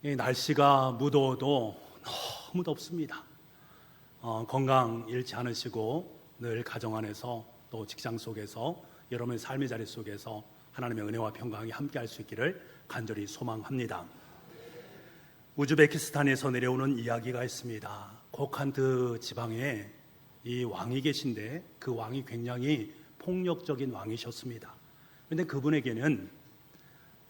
이 날씨가 무더워도 너무 덥습니다. 건강 잃지 않으시고 늘 가정 안에서 또 직장 속에서 여러분의 삶의 자리 속에서 하나님의 은혜와 평강이 함께할 수 있기를 간절히 소망합니다. 우즈베키스탄에서 내려오는 이야기가 있습니다. 고칸트 지방에 이 왕이 계신데 그 왕이 굉장히 폭력적인 왕이셨습니다. 그런데 그분에게는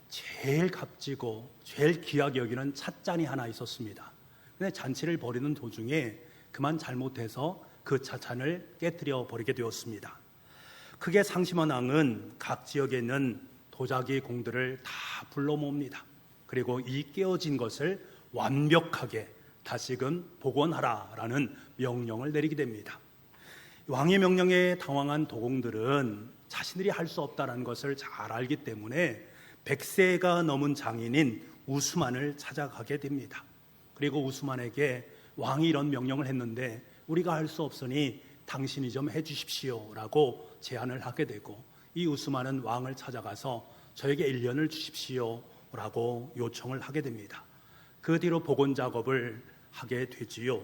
제일 값지고 제일 귀하게 여기는 찻잔이 하나 있었습니다. 그런데 잔치를 벌이는 도중에 그만 잘못해서 그 찻잔을 깨뜨려 버리게 되었습니다. 크게 상심한 왕은 각 지역에 있는 도자기 공들을 다 불러 모읍니다. 그리고 이 깨어진 것을 완벽하게 다시금 복원하라라는 명령을 내리게 됩니다. 왕의 명령에 당황한 도공들은 자신들이 할 수 없다는 것을 잘 알기 때문에 100세가 넘은 장인인 우스만을 찾아가게 됩니다. 그리고 우스만에게 왕이 이런 명령을 했는데 우리가 할 수 없으니 당신이 좀 해주십시오 라고 제안을 하게 되고, 이 우스만은 왕을 찾아가서 저에게 1년을 주십시오 라고 요청을 하게 됩니다. 그 뒤로 복원 작업을 하게 되지요.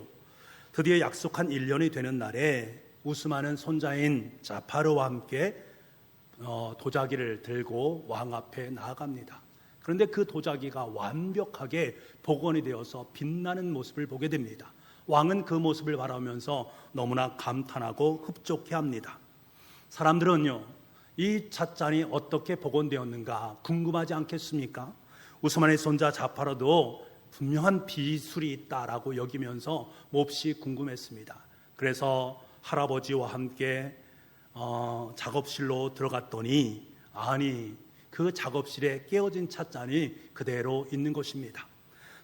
드디어 약속한 1년이 되는 날에 우스만은 손자인 자파르와 함께 도자기를 들고 왕 앞에 나아갑니다. 그런데 그 도자기가 완벽하게 복원이 되어서 빛나는 모습을 보게 됩니다. 왕은 그 모습을 바라보면서 너무나 감탄하고 흡족해합니다. 사람들은요, 이 찻잔이 어떻게 복원되었는가 궁금하지 않겠습니까? 우스만의 손자 자파르도 분명한 비술이 있다라고 여기면서 몹시 궁금했습니다. 그래서 할아버지와 함께 작업실로 들어갔더니 아니, 그 작업실에 깨어진 찻잔이 그대로 있는 것입니다.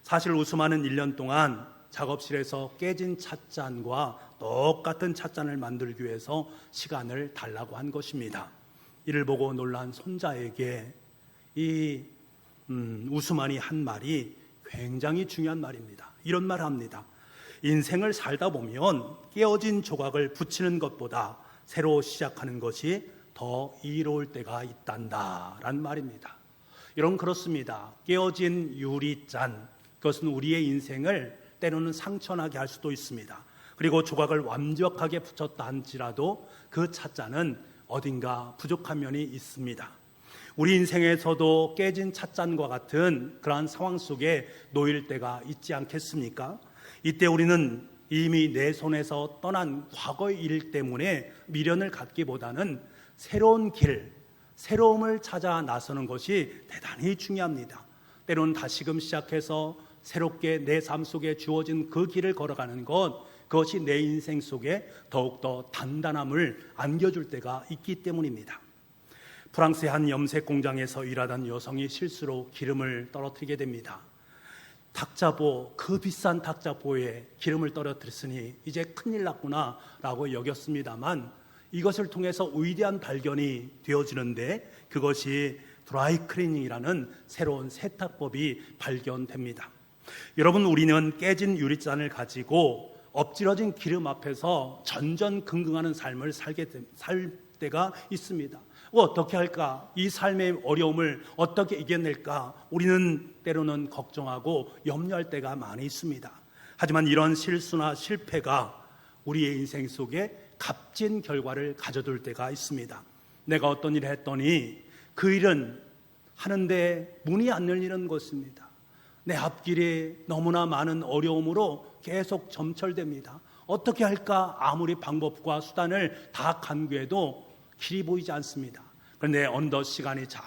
사실 우스만은 1년 동안 작업실에서 깨진 찻잔과 똑같은 찻잔을 만들기 위해서 시간을 달라고 한 것입니다. 이를 보고 놀란 손자에게 이 우스만이 한 말이 굉장히 중요한 말입니다. 이런 말을 합니다. 인생을 살다 보면 깨어진 조각을 붙이는 것보다 새로 시작하는 것이 더 이로울 때가 있단다 라는 말입니다. 여러분, 그렇습니다. 깨어진 유리잔, 그것은 우리의 인생을 때로는 상처나게 할 수도 있습니다. 그리고 조각을 완벽하게 붙였다 할지라도 그 찻잔은 어딘가 부족한 면이 있습니다. 우리 인생에서도 깨진 찻잔과 같은 그러한 상황 속에 놓일 때가 있지 않겠습니까? 이때 우리는 이미 내 손에서 떠난 과거의 일 때문에 미련을 갖기보다는 새로운 길, 새로움을 찾아 나서는 것이 대단히 중요합니다. 때로는 다시금 시작해서 새롭게 내 삶 속에 주어진 그 길을 걸어가는 것, 그것이 내 인생 속에 더욱더 단단함을 안겨줄 때가 있기 때문입니다. 프랑스의 한 염색 공장에서 일하던 여성이 실수로 기름을 떨어뜨리게 됩니다. 탁자보, 그 비싼 탁자보에 기름을 떨어뜨렸으니 이제 큰일 났구나 라고 여겼습니다만, 이것을 통해서 위대한 발견이 되어지는데 그것이 드라이클리닝이라는 새로운 세탁법이 발견됩니다. 여러분, 우리는 깨진 유리잔을 가지고 엎질러진 기름 앞에서 전전긍긍하는 삶을 살 때가 있습니다. 어떻게 할까? 이 삶의 어려움을 어떻게 이겨낼까? 우리는 때로는 걱정하고 염려할 때가 많이 있습니다. 하지만 이런 실수나 실패가 우리의 인생 속에 값진 결과를 가져둘 때가 있습니다. 내가 어떤 일을 했더니 그 일은 하는데 문이 안 열리는 것입니다. 내 앞길에 너무나 많은 어려움으로 계속 점철됩니다. 어떻게 할까? 아무리 방법과 수단을 다 간구해도 길이 보이지 않습니다. 그런데 어느덧 시간이 잘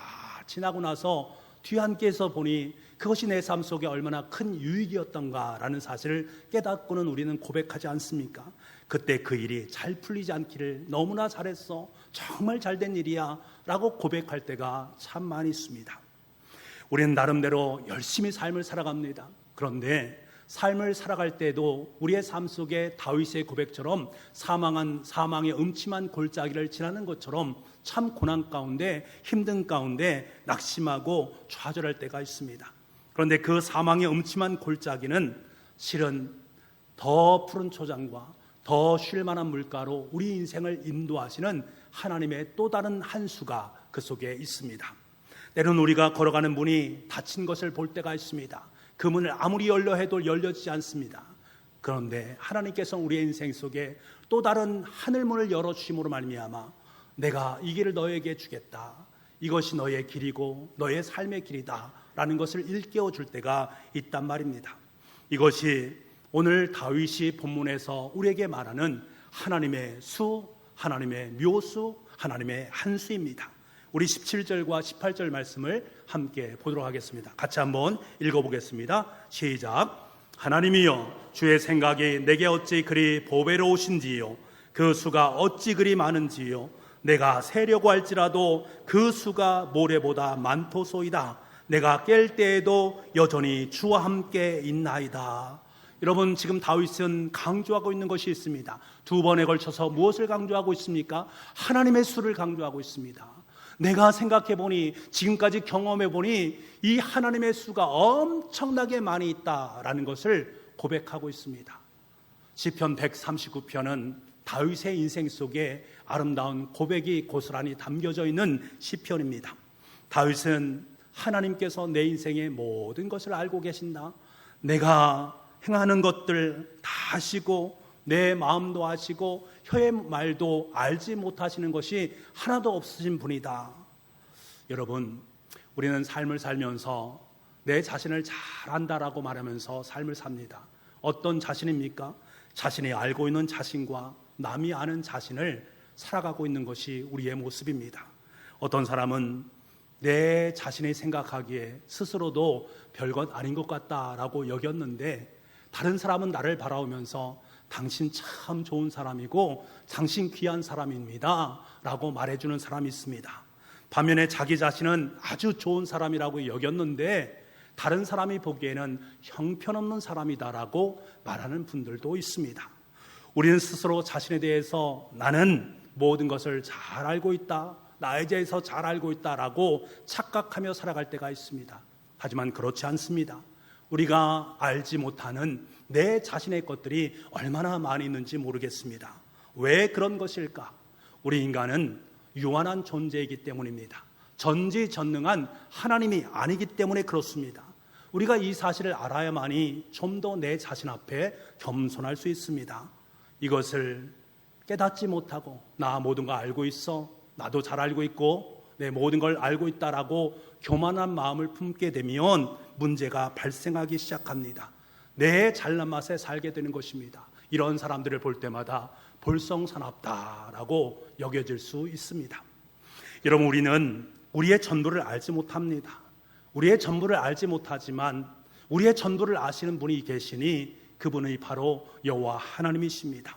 지나고 나서 뒤함께서 보니 그것이 내 삶 속에 얼마나 큰 유익이었던가라는 사실을 깨닫고는 우리는 고백하지 않습니까? 그때 그 일이 잘 풀리지 않기를 너무나 잘했어, 정말 잘된 일이야 라고 고백할 때가 참 많이 있습니다. 우리는 나름대로 열심히 삶을 살아갑니다. 그런데 삶을 살아갈 때도 우리의 삶 속에 다윗의 고백처럼 사망의 음침한 골짜기를 지나는 것처럼 참 고난 가운데, 힘든 가운데 낙심하고 좌절할 때가 있습니다. 그런데 그 사망의 음침한 골짜기는 실은 더 푸른 초장과 더 쉴만한 물가로 우리 인생을 인도하시는 하나님의 또 다른 한 수가 그 속에 있습니다. 때로는 우리가 걸어가는 문이 닫힌 것을 볼 때가 있습니다. 그 문을 아무리 열려 해도 열려지지 않습니다. 그런데 하나님께서 우리의 인생 속에 또 다른 하늘문을 열어주심으로 말미암아 내가 이 길을 너에게 주겠다, 이것이 너의 길이고 너의 삶의 길이다 라는 것을 일깨워 줄 때가 있단 말입니다. 이것이 오늘 다윗이 본문에서 우리에게 말하는 하나님의 수, 하나님의 묘수, 하나님의 한수입니다. 우리 17절과 18절 말씀을 함께 보도록 하겠습니다. 같이 한번 읽어보겠습니다. 시작. 하나님이여, 주의 생각이 내게 어찌 그리 보배로우신지요, 그 수가 어찌 그리 많은지요. 내가 세려고 할지라도 그 수가 모래보다 많도소이다. 내가 깰 때에도 여전히 주와 함께 있나이다. 여러분, 지금 다윗은 강조하고 있는 것이 있습니다. 두 번에 걸쳐서 무엇을 강조하고 있습니까? 하나님의 수를 강조하고 있습니다. 내가 생각해보니, 지금까지 경험해보니 이 하나님의 수가 엄청나게 많이 있다라는 것을 고백하고 있습니다. 시편 139편은 다윗의 인생 속에 아름다운 고백이 고스란히 담겨져 있는 시편입니다. 다윗은 하나님께서 내 인생의 모든 것을 알고 계신다, 내가 행하는 것들 다 아시고 내 마음도 아시고 혀의 말도 알지 못하시는 것이 하나도 없으신 분이다. 여러분, 우리는 삶을 살면서 내 자신을 잘 안다라고 말하면서 삶을 삽니다. 어떤 자신입니까? 자신이 알고 있는 자신과 남이 아는 자신을 살아가고 있는 것이 우리의 모습입니다. 어떤 사람은 내 자신이 생각하기에 스스로도 별것 아닌 것 같다라고 여겼는데, 다른 사람은 나를 바라보면서 당신 참 좋은 사람이고 당신 귀한 사람입니다 라고 말해주는 사람이 있습니다. 반면에 자기 자신은 아주 좋은 사람이라고 여겼는데 다른 사람이 보기에는 형편없는 사람이다라고 말하는 분들도 있습니다. 우리는 스스로 자신에 대해서 나는 모든 것을 잘 알고 있다, 나에 대해서 잘 알고 있다라고 착각하며 살아갈 때가 있습니다. 하지만 그렇지 않습니다. 우리가 알지 못하는 내 자신의 것들이 얼마나 많이 있는지 모르겠습니다. 왜 그런 것일까? 우리 인간은 유한한 존재이기 때문입니다. 전지전능한 하나님이 아니기 때문에 그렇습니다. 우리가 이 사실을 알아야만이 좀 더 내 자신 앞에 겸손할 수 있습니다. 이것을 깨닫지 못하고 나 모든 거 알고 있어, 나도 잘 알고 있고 내 모든 걸 알고 있다라고 교만한 마음을 품게 되면 문제가 발생하기 시작합니다. 내 잘난 맛에 살게 되는 것입니다. 이런 사람들을 볼 때마다 볼썽사납다라고 여겨질 수 있습니다. 여러분, 우리는 우리의 전부를 알지 못합니다. 우리의 전부를 알지 못하지만 우리의 전부를 아시는 분이 계시니 그분이 바로 여호와 하나님이십니다.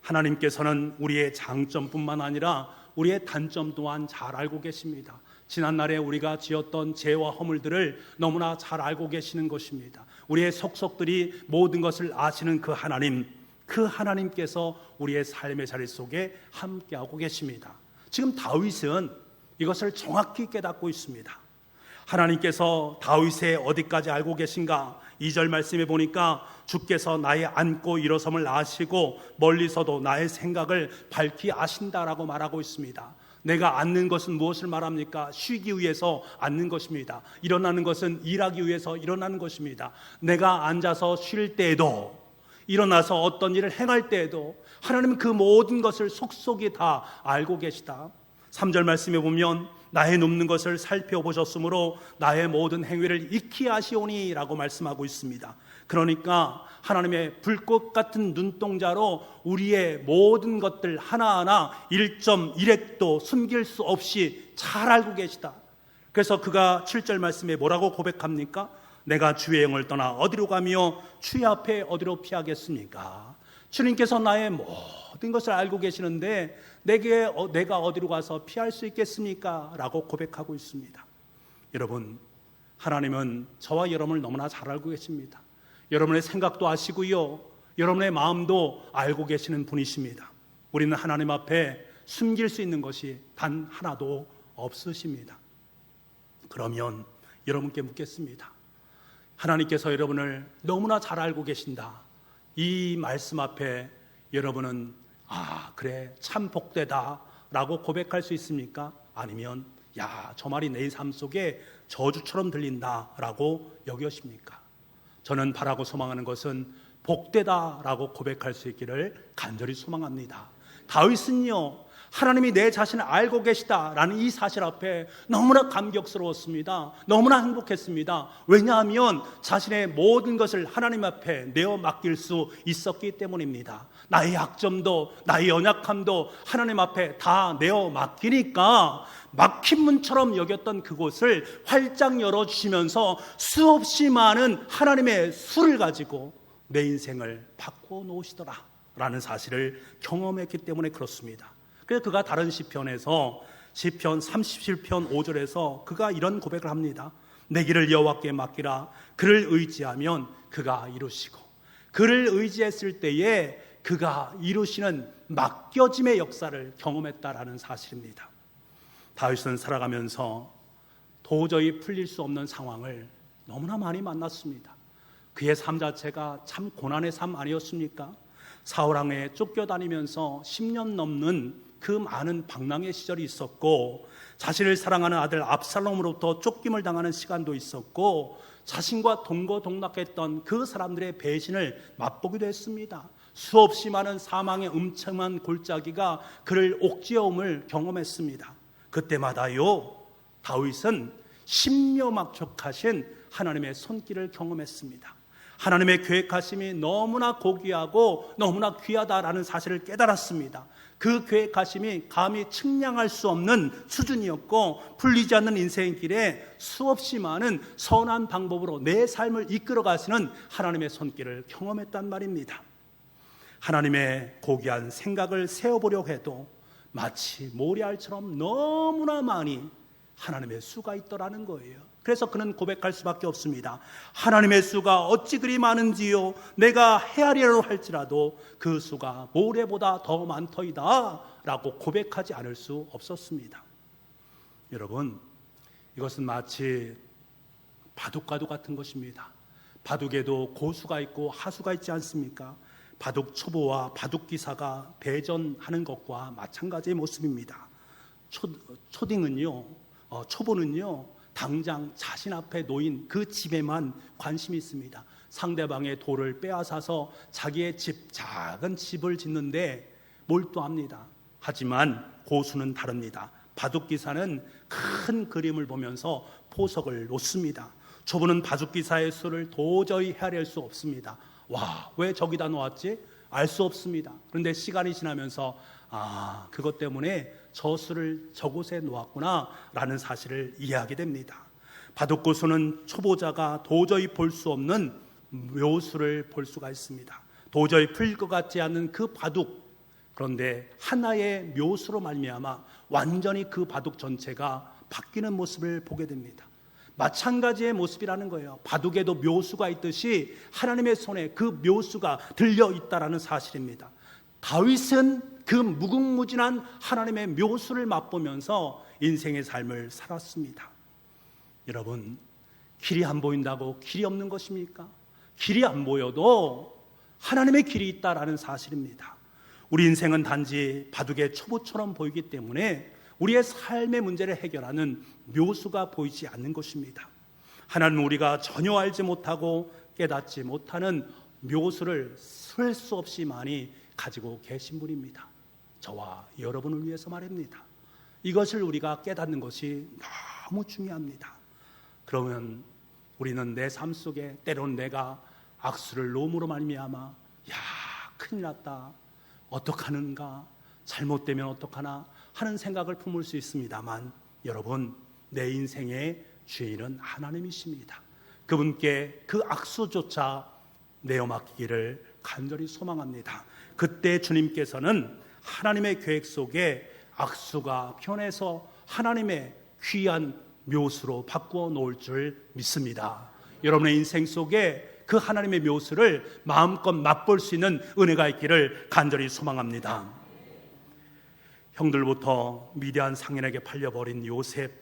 하나님께서는 우리의 장점뿐만 아니라 우리의 단점 또한 잘 알고 계십니다. 지난날에 우리가 지었던 죄와 허물들을 너무나 잘 알고 계시는 것입니다. 우리의 속속들이 모든 것을 아시는 그 하나님, 그 하나님께서 우리의 삶의 자리 속에 함께하고 계십니다. 지금 다윗은 이것을 정확히 깨닫고 있습니다. 하나님께서 다윗의 어디까지 알고 계신가? 2절 말씀에 보니까 주께서 나의 앉고 일어섬을 아시고 멀리서도 나의 생각을 밝히 아신다라고 말하고 있습니다. 내가 앉는 것은 무엇을 말합니까? 쉬기 위해서 앉는 것입니다. 일어나는 것은 일하기 위해서 일어나는 것입니다. 내가 앉아서 쉴 때에도, 일어나서 어떤 일을 행할 때에도 하나님은 그 모든 것을 속속이 다 알고 계시다. 3절 말씀에 보면 나의 눕는 것을 살펴보셨으므로 나의 모든 행위를 익히 아시오니 라고 말씀하고 있습니다. 그러니까 하나님의 불꽃 같은 눈동자로 우리의 모든 것들 하나하나 1.1획도 숨길 수 없이 잘 알고 계시다. 그래서 그가 7절 말씀에 뭐라고 고백합니까? 내가 주의 영을 떠나 어디로 가며 주의 앞에 어디로 피하겠습니까? 주님께서 나의 모든 것을 알고 계시는데 내가 어디로 가서 피할 수 있겠습니까? 라고 고백하고 있습니다. 여러분, 하나님은 저와 여러분을 너무나 잘 알고 계십니다. 여러분의 생각도 아시고요, 여러분의 마음도 알고 계시는 분이십니다. 우리는 하나님 앞에 숨길 수 있는 것이 단 하나도 없으십니다. 그러면 여러분께 묻겠습니다. 하나님께서 여러분을 너무나 잘 알고 계신다, 이 말씀 앞에 여러분은 그래 참 복되다 라고 고백할 수 있습니까? 아니면 저 말이 내 삶 속에 저주처럼 들린다 라고 여기십니까? 저는 바라고 소망하는 것은 복되다라고 고백할 수 있기를 간절히 소망합니다. 다윗은요, 하나님이 내 자신을 알고 계시다라는 이 사실 앞에 너무나 감격스러웠습니다. 너무나 행복했습니다. 왜냐하면 자신의 모든 것을 하나님 앞에 내어 맡길 수 있었기 때문입니다. 나의 약점도 나의 연약함도 하나님 앞에 다 내어 맡기니까 막힌 문처럼 여겼던 그곳을 활짝 열어주시면서 수없이 많은 하나님의 수를 가지고 내 인생을 바꿔 놓으시더라 라는 사실을 경험했기 때문에 그렇습니다. 그래서 그가 다른 시편에서 시편 37편 5절에서 그가 이런 고백을 합니다. 내 길을 여호와께 맡기라. 그를 의지하면 그가 이루시고, 그를 의지했을 때에 그가 이루시는 맡겨짐의 역사를 경험했다라는 사실입니다. 다윗은 살아가면서 도저히 풀릴 수 없는 상황을 너무나 많이 만났습니다. 그의 삶 자체가 참 고난의 삶 아니었습니까? 사울왕에 쫓겨다니면서 10년 넘는 그 많은 방랑의 시절이 있었고, 자신을 사랑하는 아들 압살롬으로부터 쫓김을 당하는 시간도 있었고, 자신과 동거동락했던 그 사람들의 배신을 맛보기도 했습니다. 수없이 많은 사망의 음침한 골짜기가 그를 옥죄어옴을 경험했습니다. 그때마다요, 다윗은 신묘막척하신 하나님의 손길을 경험했습니다. 하나님의 계획하심이 너무나 고귀하고 너무나 귀하다라는 사실을 깨달았습니다. 그 계획하심이 감히 측량할 수 없는 수준이었고, 풀리지 않는 인생의 길에 수없이 많은 선한 방법으로 내 삶을 이끌어 가시는 하나님의 손길을 경험했단 말입니다. 하나님의 고귀한 생각을 세워보려고 해도 마치 모래알처럼 너무나 많이 하나님의 수가 있더라는 거예요. 그래서 그는 고백할 수밖에 없습니다. 하나님의 수가 어찌 그리 많은지요, 내가 헤아리려 할지라도 그 수가 모래보다 더 많더이다 라고 고백하지 않을 수 없었습니다. 여러분, 이것은 마치 바둑과도 같은 것입니다. 바둑에도 고수가 있고 하수가 있지 않습니까? 바둑 초보와 바둑 기사가 대전하는 것과 마찬가지의 모습입니다. 초보는요 당장 자신 앞에 놓인 그 집에만 관심이 있습니다. 상대방의 돌을 빼앗아서 자기의 집, 작은 집을 짓는데 몰두합니다. 하지만 고수는 다릅니다. 바둑기사는 큰 그림을 보면서 포석을 놓습니다. 초보는 바둑기사의 수를 도저히 헤아릴 수 없습니다. 와, 왜 저기다 놓았지? 알 수 없습니다. 그런데 시간이 지나면서 그것 때문에 저 수를 저곳에 놓았구나 라는 사실을 이해하게 됩니다. 바둑고수는 초보자가 도저히 볼 수 없는 묘수를 볼 수가 있습니다. 도저히 풀릴 것 같지 않은 그 바둑, 그런데 하나의 묘수로 말미암아 완전히 그 바둑 전체가 바뀌는 모습을 보게 됩니다. 마찬가지의 모습이라는 거예요. 바둑에도 묘수가 있듯이 하나님의 손에 그 묘수가 들려 있다라는 사실입니다. 다윗은 그 무궁무진한 하나님의 묘수를 맛보면서 인생의 삶을 살았습니다. 여러분, 길이 안 보인다고 길이 없는 것입니까? 길이 안 보여도 하나님의 길이 있다라는 사실입니다. 우리 인생은 단지 바둑의 초보처럼 보이기 때문에 우리의 삶의 문제를 해결하는 묘수가 보이지 않는 것입니다. 하나님은 우리가 전혀 알지 못하고 깨닫지 못하는 묘수를 셀 수 없이 많이 가지고 계신 분입니다. 저와 여러분을 위해서 말입니다. 이것을 우리가 깨닫는 것이 너무 중요합니다. 그러면 우리는 내 삶 속에 때론 내가 악수를 놓음으로 말미암아 큰일 났다, 어떡하는가, 잘못되면 어떡하나 하는 생각을 품을 수 있습니다만, 여러분, 내 인생의 주인은 하나님이십니다. 그분께 그 악수조차 내어 맡기기를 간절히 소망합니다. 그때 주님께서는 하나님의 계획 속에 악수가 변해서 하나님의 귀한 묘수로 바꾸어 놓을 줄 믿습니다. 여러분의 인생 속에 그 하나님의 묘수를 마음껏 맛볼 수 있는 은혜가 있기를 간절히 소망합니다. 형들부터 미디안 상인에게 팔려버린 요셉,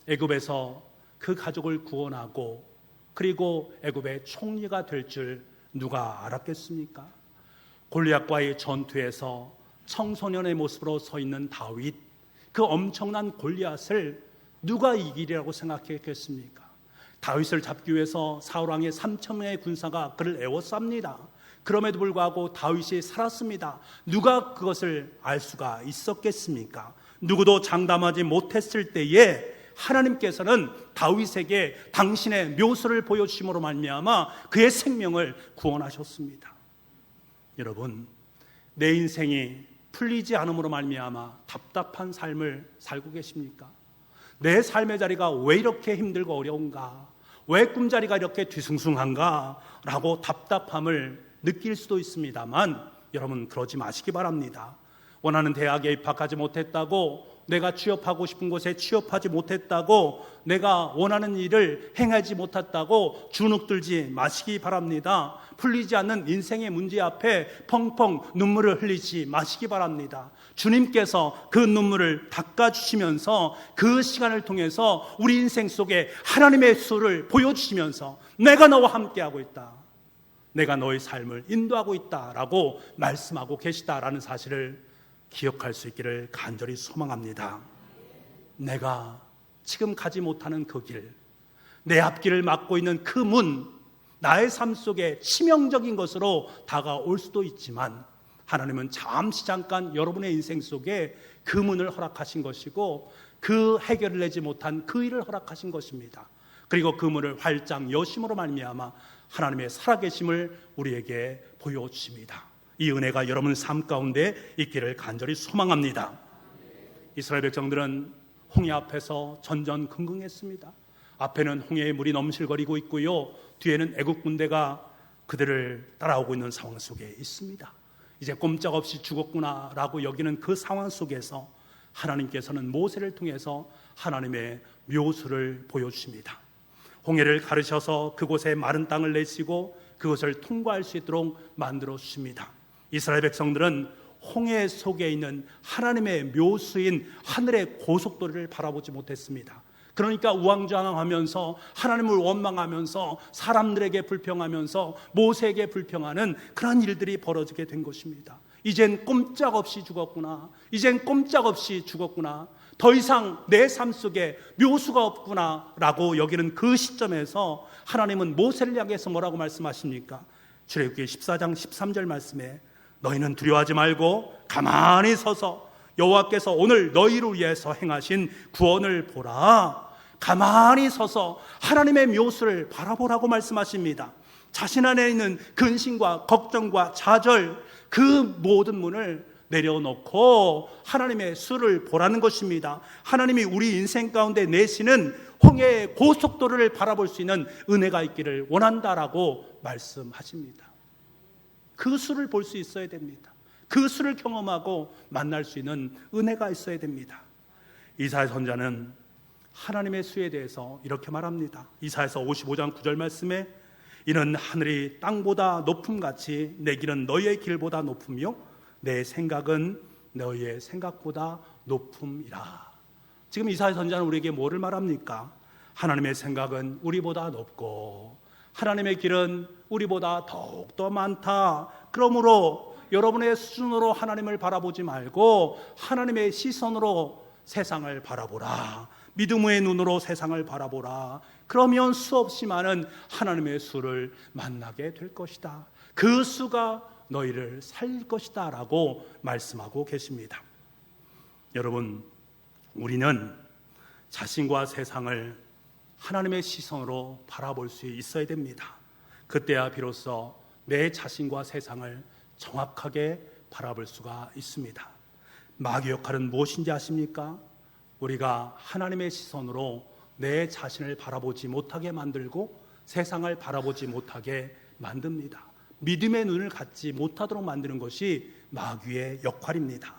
애굽에서 그 가족을 구원하고 그리고 애굽의 총리가 될 줄 누가 알았겠습니까? 골리앗과의 전투에서 청소년의 모습으로 서 있는 다윗, 그 엄청난 골리앗을 누가 이기리라고 생각했겠습니까? 다윗을 잡기 위해서 사울왕의 3,000명의 군사가 그를 에워쌉니다. 그럼에도 불구하고 다윗이 살았습니다. 누가 그것을 알 수가 있었겠습니까? 누구도 장담하지 못했을 때에 하나님께서는 다윗에게 당신의 묘수를 보여주심으로 말미암아 그의 생명을 구원하셨습니다. 여러분, 내 인생이 풀리지 않음으로 말미암아 답답한 삶을 살고 계십니까? 내 삶의 자리가 왜 이렇게 힘들고 어려운가? 왜 꿈자리가 이렇게 뒤숭숭한가? 라고 답답함을 느낄 수도 있습니다만 여러분, 그러지 마시기 바랍니다. 원하는 대학에 입학하지 못했다고, 내가 취업하고 싶은 곳에 취업하지 못했다고, 내가 원하는 일을 행하지 못했다고 주눅들지 마시기 바랍니다. 풀리지 않는 인생의 문제 앞에 펑펑 눈물을 흘리지 마시기 바랍니다. 주님께서 그 눈물을 닦아주시면서 그 시간을 통해서 우리 인생 속에 하나님의 수를 보여주시면서 내가 너와 함께하고 있다, 내가 너의 삶을 인도하고 있다라고 말씀하고 계시다라는 사실을 기억할 수 있기를 간절히 소망합니다. 내가 지금 가지 못하는 그 길, 내 앞길을 막고 있는 그 문, 나의 삶 속에 치명적인 것으로 다가올 수도 있지만 하나님은 잠깐 여러분의 인생 속에 그 문을 허락하신 것이고 그 해결을 내지 못한 그 일을 허락하신 것입니다. 그리고 그 문을 활짝 여심으로 말미암아 하나님의 살아계심을 우리에게 보여주십니다. 이 은혜가 여러분 삶 가운데 있기를 간절히 소망합니다. 이스라엘 백성들은 홍해 앞에서 전전긍긍했습니다. 앞에는 홍해의 물이 넘실거리고 있고요, 뒤에는 애국 군대가 그들을 따라오고 있는 상황 속에 있습니다. 이제 꼼짝없이 죽었구나라고 여기는 그 상황 속에서 하나님께서는 모세를 통해서 하나님의 묘수를 보여주십니다. 홍해를 가르셔서 그곳에 마른 땅을 내시고 그것을 통과할 수 있도록 만들어 주십니다. 이스라엘 백성들은 홍해 속에 있는 하나님의 묘수인 하늘의 고속도로를 바라보지 못했습니다. 그러니까 우왕좌왕하면서 하나님을 원망하면서 사람들에게 불평하면서 모세에게 불평하는 그런 일들이 벌어지게 된 것입니다. 이젠 꼼짝없이 죽었구나, 이젠 꼼짝없이 죽었구나, 더 이상 내 삶 속에 묘수가 없구나 라고 여기는 그 시점에서 하나님은 모세를 향해서 뭐라고 말씀하십니까? 출애굽기 14장 13절 말씀에 너희는 두려워하지 말고 가만히 서서 여호와께서 오늘 너희를 위해서 행하신 구원을 보라. 가만히 서서 하나님의 묘수를 바라보라고 말씀하십니다. 자신 안에 있는 근심과 걱정과 좌절, 그 모든 문을 내려놓고 하나님의 수를 보라는 것입니다. 하나님이 우리 인생 가운데 내시는 홍해의 고속도로를 바라볼 수 있는 은혜가 있기를 원한다라고 말씀하십니다. 그 수를 볼 수 있어야 됩니다. 그 수를 경험하고 만날 수 있는 은혜가 있어야 됩니다. 이사야 선자는 하나님의 수에 대해서 이렇게 말합니다. 이사야서 55장 9절 말씀에 이는 하늘이 땅보다 높음같이 내 길은 너희의 길보다 높으며 내 생각은 너희의 생각보다 높음이라. 지금 이사야 선자는 우리에게 뭐를 말합니까? 하나님의 생각은 우리보다 높고 하나님의 길은 우리보다 더욱더 많다. 그러므로 여러분의 수준으로 하나님을 바라보지 말고 하나님의 시선으로 세상을 바라보라. 믿음의 눈으로 세상을 바라보라. 그러면 수없이 많은 하나님의 수를 만나게 될 것이다. 그 수가 너희를 살릴 것이다 라고 말씀하고 계십니다. 여러분, 우리는 자신과 세상을 하나님의 시선으로 바라볼 수 있어야 됩니다. 그때야 비로소 내 자신과 세상을 정확하게 바라볼 수가 있습니다. 마귀의 역할은 무엇인지 아십니까? 우리가 하나님의 시선으로 내 자신을 바라보지 못하게 만들고 세상을 바라보지 못하게 만듭니다. 믿음의 눈을 갖지 못하도록 만드는 것이 마귀의 역할입니다.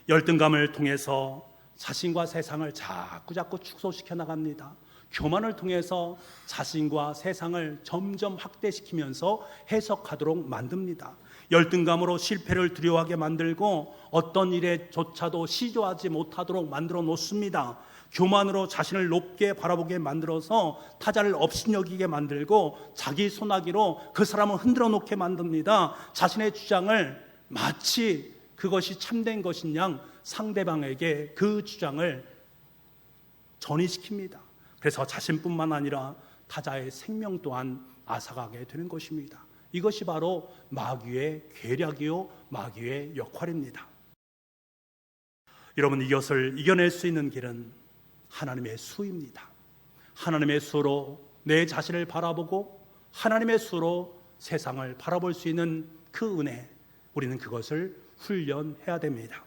열등감을 통해서 자신과 세상을 자꾸 축소시켜 나갑니다. 교만을 통해서 자신과 세상을 점점 확대시키면서 해석하도록 만듭니다. 열등감으로 실패를 두려워하게 만들고 어떤 일에조차도 시도하지 못하도록 만들어 놓습니다. 교만으로 자신을 높게 바라보게 만들어서 타자를 업신여기게 만들고 자기 손아귀로 그 사람을 흔들어 놓게 만듭니다. 자신의 주장을 마치 그것이 참된 것인 양 상대방에게 그 주장을 전이시킵니다. 그래서 자신뿐만 아니라 타자의 생명 또한 앗아가게 되는 것입니다. 이것이 바로 마귀의 계략이요 마귀의 역할입니다. 여러분, 이것을 이겨낼 수 있는 길은 하나님의 수입니다. 하나님의 수로 내 자신을 바라보고 하나님의 수로 세상을 바라볼 수 있는 그 은혜, 우리는 그것을 훈련해야 됩니다.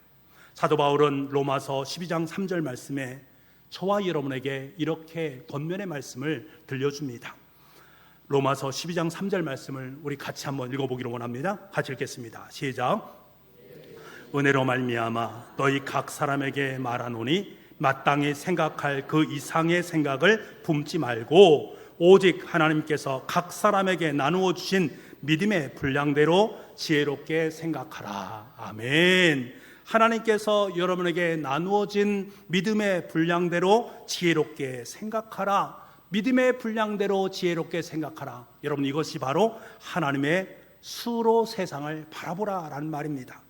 사도 바울은 로마서 12장 3절 말씀에 저와 여러분에게 이렇게 권면의 말씀을 들려줍니다. 로마서 12장 3절 말씀을 우리 같이 한번 읽어보기를 원합니다. 같이 읽겠습니다. 시작. 은혜로 말미암아 너희 각 사람에게 말하노니 마땅히 생각할 그 이상의 생각을 품지 말고 오직 하나님께서 각 사람에게 나누어 주신 믿음의 분량대로 지혜롭게 생각하라. 아멘. 하나님께서 여러분에게 나누어진 믿음의 분량대로 지혜롭게 생각하라. 믿음의 분량대로 지혜롭게 생각하라. 여러분, 이것이 바로 하나님의 수로 세상을 바라보라라는 말입니다.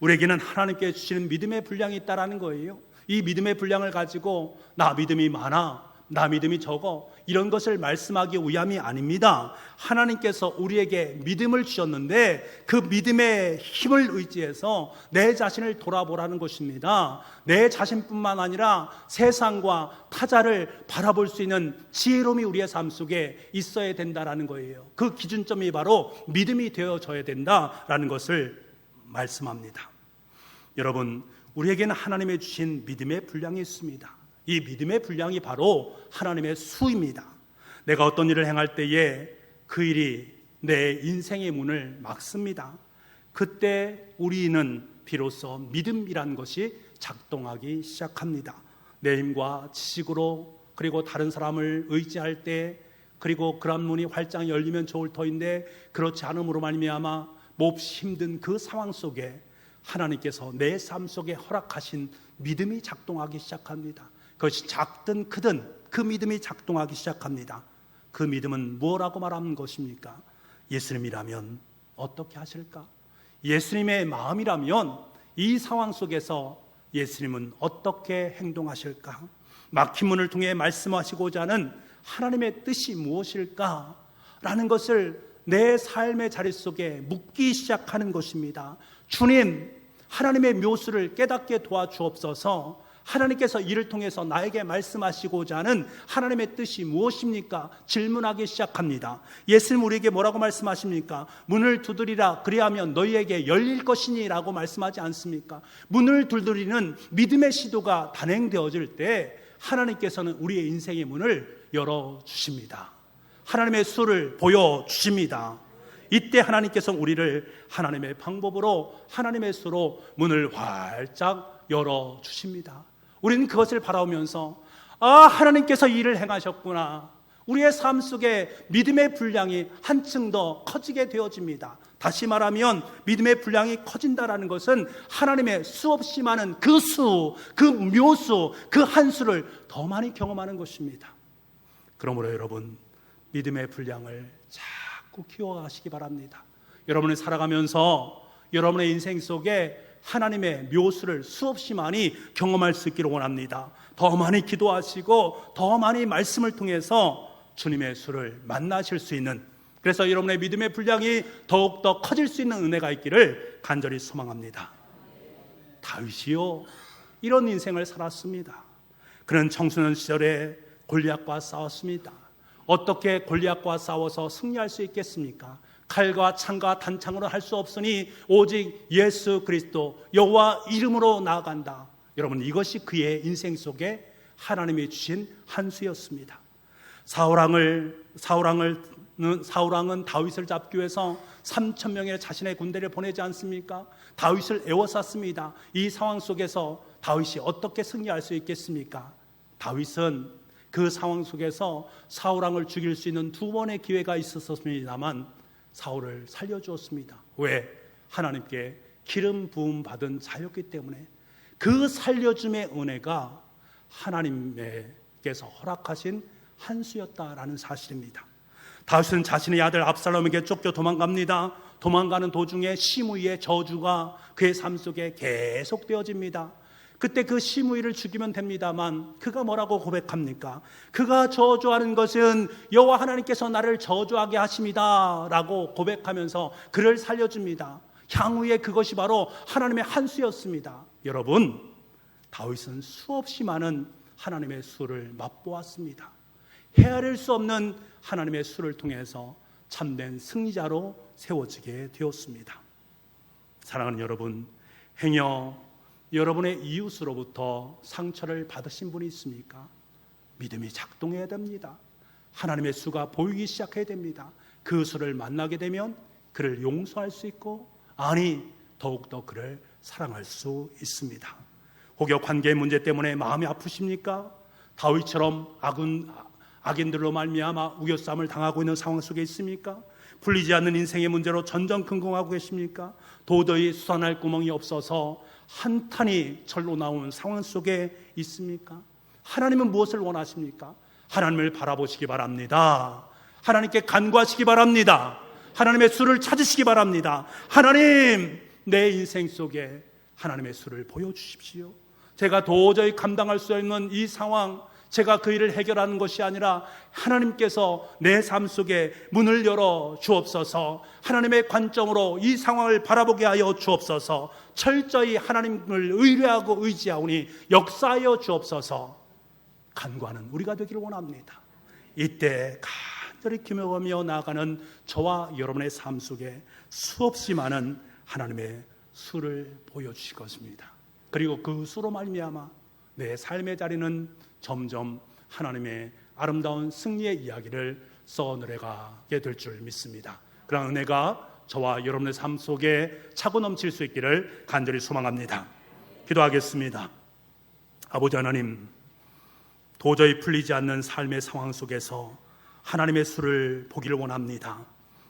우리에게는 하나님께 주시는 믿음의 분량이 있다라는 거예요. 이 믿음의 분량을 가지고 나 믿음이 많아, 나 믿음이 적어, 이런 것을 말씀하기 위함이 아닙니다. 하나님께서 우리에게 믿음을 주셨는데 그 믿음의 힘을 의지해서 내 자신을 돌아보라는 것입니다. 내 자신뿐만 아니라 세상과 타자를 바라볼 수 있는 지혜로움이 우리의 삶 속에 있어야 된다라는 거예요. 그 기준점이 바로 믿음이 되어져야 된다라는 것을 말씀합니다. 여러분, 우리에게는 하나님의 주신 믿음의 분량이 있습니다. 이 믿음의 분량이 바로 하나님의 수입니다. 내가 어떤 일을 행할 때에 그 일이 내 인생의 문을 막습니다. 그때 우리는 비로소 믿음이라는 것이 작동하기 시작합니다. 내 힘과 지식으로, 그리고 다른 사람을 의지할 때, 그리고 그런 문이 활짝 열리면 좋을 터인데 그렇지 않음으로 말미암아 몹시 힘든 그 상황 속에 하나님께서 내 삶 속에 허락하신 믿음이 작동하기 시작합니다. 그것이 작든 크든 그 믿음이 작동하기 시작합니다. 그 믿음은 뭐라고 말하는 것입니까? 예수님이라면 어떻게 하실까? 예수님의 마음이라면 이 상황 속에서 예수님은 어떻게 행동하실까? 막힌 문을 통해 말씀하시고자 하는 하나님의 뜻이 무엇일까? 라는 것을 내 삶의 자리 속에 묻기 시작하는 것입니다. 주님, 하나님의 묘수를 깨닫게 도와주옵소서. 하나님께서 이를 통해서 나에게 말씀하시고자 하는 하나님의 뜻이 무엇입니까? 질문하기 시작합니다. 예수님 우리에게 뭐라고 말씀하십니까? 문을 두드리라, 그리하면 너희에게 열릴 것이니 라고 말씀하지 않습니까? 문을 두드리는 믿음의 시도가 단행되어질 때 하나님께서는 우리의 인생의 문을 열어주십니다. 하나님의 수를 보여주십니다. 이때 하나님께서 우리를 하나님의 방법으로, 하나님의 수로 문을 활짝 열어주십니다. 우리는 그것을 바라보면서 하나님께서 이 일을 행하셨구나. 우리의 삶 속에 믿음의 분량이 한층 더 커지게 되어집니다. 다시 말하면 믿음의 분량이 커진다는 것은 하나님의 수없이 많은 그 수, 그 묘수, 그 한 수를 더 많이 경험하는 것입니다. 그러므로 여러분, 믿음의 분량을 자꾸 키워가시기 바랍니다. 여러분이 살아가면서 여러분의 인생 속에 하나님의 묘수를 수없이 많이 경험할 수 있기를 원합니다. 더 많이 기도하시고 더 많이 말씀을 통해서 주님의 수를 만나실 수 있는, 그래서 여러분의 믿음의 분량이 더욱더 커질 수 있는 은혜가 있기를 간절히 소망합니다. 다윗이요, 이런 인생을 살았습니다. 그는 청소년 시절에 골리앗과 싸웠습니다. 어떻게 골리앗과 싸워서 승리할 수 있겠습니까? 칼과 창과 단창으로 할 수 없으니 오직 예수 그리스도 여호와 이름으로 나아간다. 여러분, 이것이 그의 인생 속에 하나님이 주신 한 수였습니다. 사울왕은 다윗을 잡기 위해서 3,000명의 자신의 군대를 보내지 않습니까? 다윗을 에워쌌습니다. 이 상황 속에서 다윗이 어떻게 승리할 수 있겠습니까? 다윗은 그 상황 속에서 사울왕을 죽일 수 있는 2번의 기회가 있었습니다만 사울을 살려주었습니다. 왜? 하나님께 기름 부음 받은 자였기 때문에. 그 살려줌의 은혜가 하나님께서 허락하신 한 수였다라는 사실입니다. 다윗은 자신의 아들 압살롬에게 쫓겨 도망갑니다. 도망가는 도중에 시므이의 저주가 그의 삶 속에 계속되어집니다. 그때 그 시므이를 죽이면 됩니다만 그가 뭐라고 고백합니까? 그가 저주하는 것은 여호와 하나님께서 나를 저주하게 하십니다 라고 고백하면서 그를 살려줍니다. 향후에 그것이 바로 하나님의 한 수였습니다. 여러분, 다윗은 수없이 많은 하나님의 수를 맛보았습니다. 헤아릴 수 없는 하나님의 수를 통해서 참된 승리자로 세워지게 되었습니다. 사랑하는 여러분, 행여 여러분의 이웃으로부터 상처를 받으신 분이 있습니까? 믿음이 작동해야 됩니다. 하나님의 수가 보이기 시작해야 됩니다. 그 수를 만나게 되면 그를 용서할 수 있고, 아니 더욱더 그를 사랑할 수 있습니다. 혹여 관계 문제 때문에 마음이 아프십니까? 다윗처럼 악인들로 말미암아 우겨쌈을 당하고 있는 상황 속에 있습니까? 풀리지 않는 인생의 문제로 전전긍긍하고 계십니까? 도저히 수산할 구멍이 없어서 한탄이 절로 나오는 상황 속에 있습니까? 하나님은 무엇을 원하십니까? 하나님을 바라보시기 바랍니다. 하나님께 간구하시기 바랍니다. 하나님의 수를 찾으시기 바랍니다. 하나님, 내 인생 속에 하나님의 수를 보여주십시오. 제가 도저히 감당할 수 없는 이 상황, 제가 그 일을 해결하는 것이 아니라 하나님께서 내 삶 속에 문을 열어 주옵소서. 하나님의 관점으로 이 상황을 바라보게 하여 주옵소서. 철저히 하나님을 의뢰하고 의지하오니 역사하여 주옵소서. 간구하는 우리가 되기를 원합니다. 이때 간절히 기도하며 나아가는 저와 여러분의 삶 속에 수없이 많은 하나님의 수를 보여주실 것입니다. 그리고 그 수로 말미암아 내 삶의 자리는 점점 하나님의 아름다운 승리의 이야기를 써내려가게 될 줄 믿습니다. 그런 은혜가 저와 여러분의 삶 속에 차고 넘칠 수 있기를 간절히 소망합니다. 기도하겠습니다. 아버지 하나님, 도저히 풀리지 않는 삶의 상황 속에서 하나님의 수를 보기를 원합니다.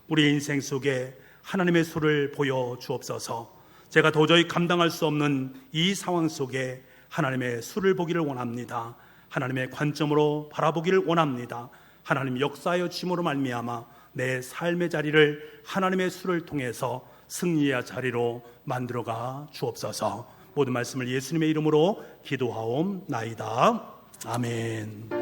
우리 인생 속에 하나님의 수를 보여주옵소서. 제가 도저히 감당할 수 없는 이 상황 속에 하나님의 수를 보기를 원합니다. 하나님의 관점으로 바라보기를 원합니다. 하나님 역사하여 주심으로 말미암아 내 삶의 자리를 하나님의 수를 통해서 승리의 자리로 만들어가 주옵소서. 모든 말씀을 예수님의 이름으로 기도하옵나이다. 아멘.